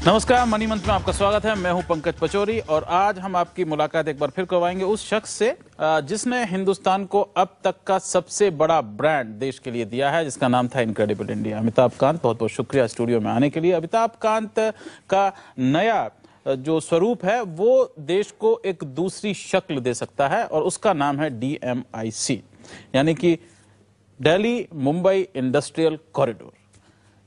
नमस्कार, मनी मंत्र में आपका स्वागत है। मैं हूं पंकज पचौरी और आज हम आपकी मुलाकात एक बार फिर करवाएंगे उस शख्स से जिसने हिंदुस्तान को अब तक का सबसे बड़ा ब्रांड देश के लिए दिया है, जिसका नाम था इनक्रेडिबल इंडिया। अमिताभ कांत, बहुत बहुत शुक्रिया स्टूडियो में आने के लिए। अमिताभ कांत का नया जो स्वरूप है वो देश को एक दूसरी शक्ल दे सकता है और उसका नाम है DMIC, यानी कि दिल्ली मुंबई इंडस्ट्रियल कॉरिडोर।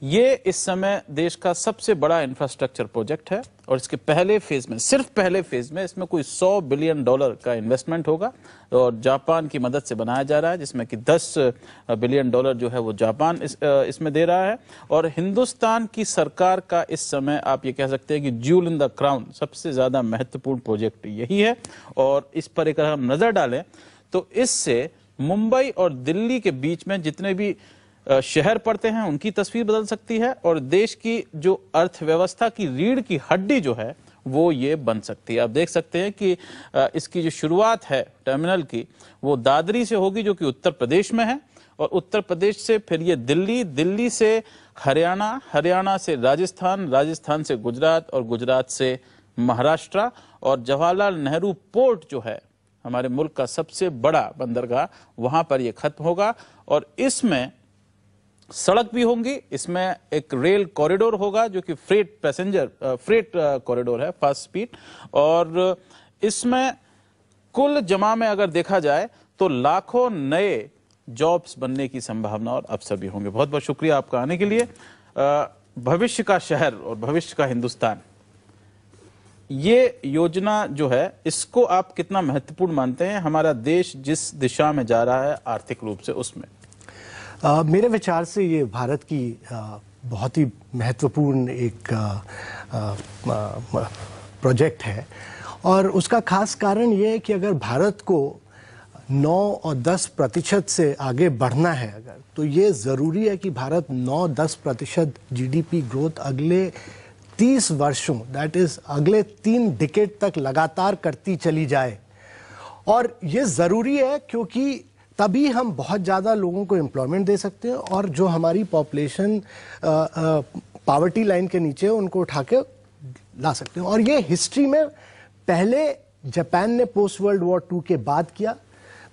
ये इस समय देश का सबसे बड़ा इंफ्रास्ट्रक्चर प्रोजेक्ट है और इसके पहले फेज में, सिर्फ पहले फेज में, इसमें कोई $100 बिलियन का इन्वेस्टमेंट होगा और जापान की मदद से बनाया जा रहा है, जिसमें कि $10 बिलियन जो है वो जापान इसमें दे रहा है। और हिंदुस्तान की सरकार का इस समय आप ये कह सकते हैं कि ज्यूल इन द क्राउन, सबसे ज्यादा महत्वपूर्ण प्रोजेक्ट यही है। और इस पर एक अगर हम नजर डालें तो इससे मुंबई और दिल्ली के बीच में जितने भी शहर पड़ते हैं उनकी तस्वीर बदल सकती है और देश की जो अर्थव्यवस्था की रीढ़ की हड्डी जो है वो ये बन सकती है। आप देख सकते हैं कि इसकी जो शुरुआत है टर्मिनल की वो दादरी से होगी, जो कि उत्तर प्रदेश में है, और उत्तर प्रदेश से फिर ये दिल्ली, दिल्ली से हरियाणा, हरियाणा से राजस्थान, राजस्थान से गुजरात और गुजरात से महाराष्ट्र। और जवाहरलाल नेहरू पोर्ट जो है हमारे मुल्क का सबसे बड़ा बंदरगाह, वहां पर यह खत्म होगा। और इसमें सड़क भी होंगी, इसमें एक रेल कॉरिडोर होगा जो कि फ्रेट कॉरिडोर है, फास्ट स्पीड। और इसमें कुल जमा में अगर देखा जाए तो लाखों नए जॉब्स बनने की संभावना और अवसर भी होंगे। बहुत बहुत शुक्रिया आपका आने के लिए। भविष्य का शहर और भविष्य का हिंदुस्तान, ये योजना जो है इसको आप कितना महत्वपूर्ण मानते हैं हमारा देश जिस दिशा में जा रहा है आर्थिक रूप से उसमें? मेरे विचार से ये भारत की बहुत ही महत्वपूर्ण एक प्रोजेक्ट है और उसका खास कारण ये है कि अगर भारत को 9 और 10% से आगे बढ़ना है अगर, तो ये ज़रूरी है कि भारत 9-10% GDP ग्रोथ अगले 30 वर्षों, दैट इज़ अगले 3 डिकेड तक लगातार करती चली जाए। और ये ज़रूरी है क्योंकि तभी हम बहुत ज़्यादा लोगों को एम्प्लॉयमेंट दे सकते हैं और जो हमारी पॉपुलेशन पॉवर्टी लाइन के नीचे है उनको उठा के ला सकते हैं। और ये हिस्ट्री में पहले जापान ने पोस्ट वर्ल्ड वॉर 2 के बाद किया,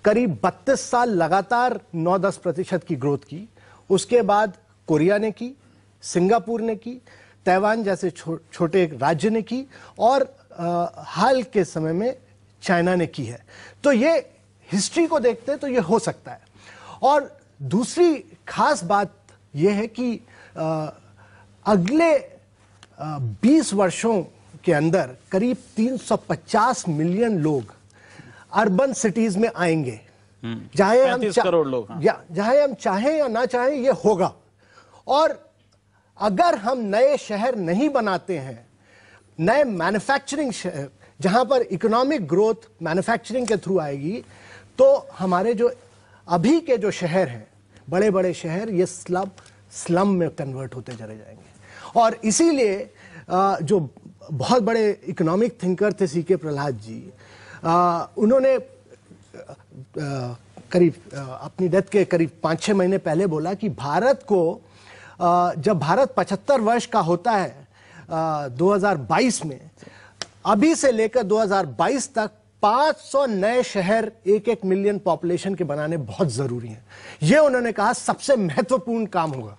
करीब 32 साल लगातार 9-10% की ग्रोथ की। उसके बाद कोरिया ने की, सिंगापुर ने की, ताइवान जैसे छोटे राज्य ने की और हाल के समय में चाइना ने की है। तो ये हिस्ट्री को देखते हैं तो ये हो सकता है। और दूसरी खास बात यह है कि अगले 20 वर्षों के अंदर करीब 350 मिलियन लोग अर्बन सिटीज में आएंगे। चाहे हम 35 करोड़ लोग, चाहे हम चाहें या ना चाहें ये होगा। और अगर हम नए शहर नहीं बनाते हैं, नए मैन्युफैक्चरिंग शहर जहां पर इकोनॉमिक ग्रोथ मैन्युफैक्चरिंग के थ्रू आएगी, तो हमारे जो अभी के जो शहर हैं, बड़े बड़े शहर, ये स्लम में कन्वर्ट होते चले जाएंगे। और इसीलिए जो बहुत बड़े इकोनॉमिक थिंकर थे CK प्रहलाद जी, उन्होंने करीब अपनी डेथ के करीब 5-6 महीने पहले बोला कि भारत को जब भारत 75 वर्ष का होता है 2022 में, अभी से लेकर 2022 तक 500 नए शहर 1-1 मिलियन पॉपुलेशन के बनाने बहुत जरूरी हैं। ये उन्होंने कहा सबसे महत्वपूर्ण काम होगा।